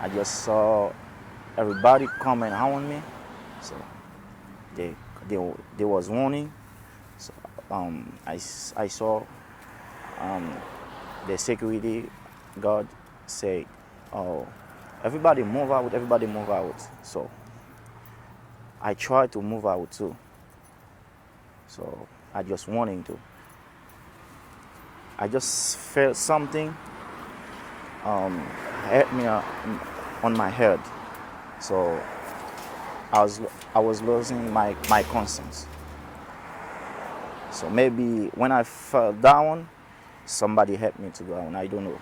I just saw everybody coming around me. So they they was warning. So I saw um, the security guard say, "Oh, everybody move out! Everybody move out!" So I tried to move out too. So I just wanting to. I just felt something um, hit me on my head. So I was I was losing my conscience. So maybe when I fell down, somebody helped me to go down. I don't know.